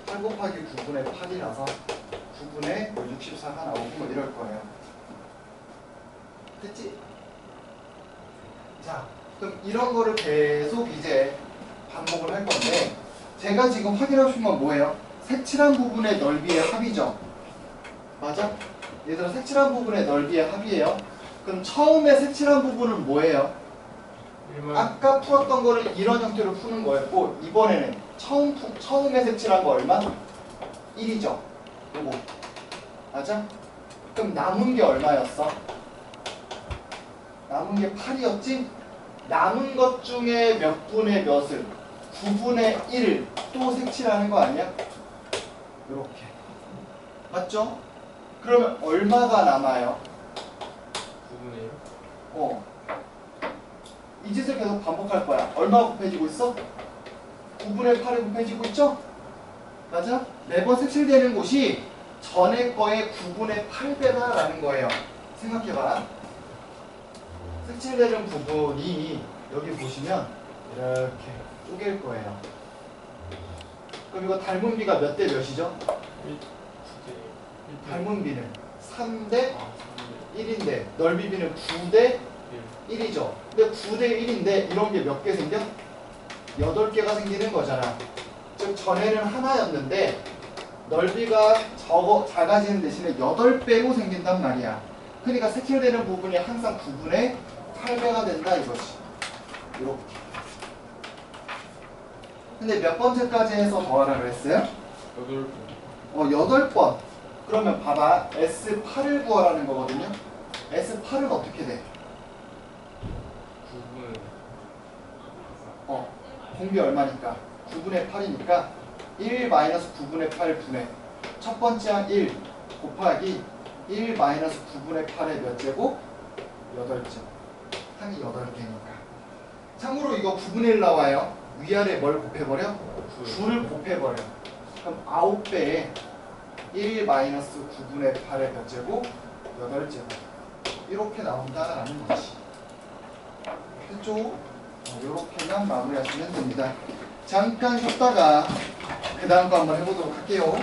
8 곱하기 9분의 8이라서 9분의 64가 나오고 뭐 이럴 거예요. 됐지? 자, 그럼 이런 거를 계속 이제 반복을 할 건데 제가 지금 확인하고 싶은 건 뭐예요? 색칠한 부분의 넓이의 합이죠? 맞아? 얘들아 색칠한 부분의 넓이의 합이에요. 그럼 처음에 색칠한 부분은 뭐예요? 아까 풀었던 거를 이런 형태로 푸는 거였고 이번에는 처음에 색칠한 거 얼마? 1이죠. 요거 맞아? 그럼 남은 게 얼마였어? 남은 게 8이었지? 남은 것 중에 몇 분의 몇을? 9분의 1을 또 색칠하는 거 아니야? 요렇게 맞죠? 그러면 얼마가 남아요? 9분의 1? 이 짓을 계속 반복할 거야. 얼마가 곱해지고 있어? 9분의 8이 곱해지고 있죠? 맞아? 매번 색칠되는 곳이 전에 거의 9분의 8배다라는 거예요. 생각해봐. 색칠되는 부분이 여기 보시면 이렇게 쪼갤 거예요. 그럼 이거 닮은 비가 몇 대 몇이죠? 1, 9대 닮은 B는 3대 아 1인데 넓이 B는 9대 3대 1이죠. 근데 9대 1인데 이런 게 몇 개 생겨? 8개가 생기는 거잖아. 즉 전에는 하나였는데 넓이가 작아지는 대신에 8배로 생긴단 말이야. 그러니까 색칠되는 부분이 항상 9분의 8배가 된다 이거지. 이렇게. 근데 몇 번째까지 해서 더하라고 했어요? 8번 8번. 그러면 봐봐. S8을 구하라는 거거든요. S8은 어떻게 돼? 9분 공비 얼마니까? 9분의 8이니까 1 마이너스 9분의 8 분의 첫 번째 항 1 곱하기 1 마이너스 9분의 8의 몇 제곱? 8제. 항이 8개니까. 참고로 이거 9분의 1 나와요. 위아래 뭘 곱해버려? 9를 곱해버려. 그럼 9배에 1 마이너스 9분의 8의 몇 제곱? 8제곱. 이렇게 나온다라는 거지. 됐죠? 이렇게만 마무리하시면 됩니다. 잠깐 쉬었다가 그 다음 거 한번 해보도록 할게요.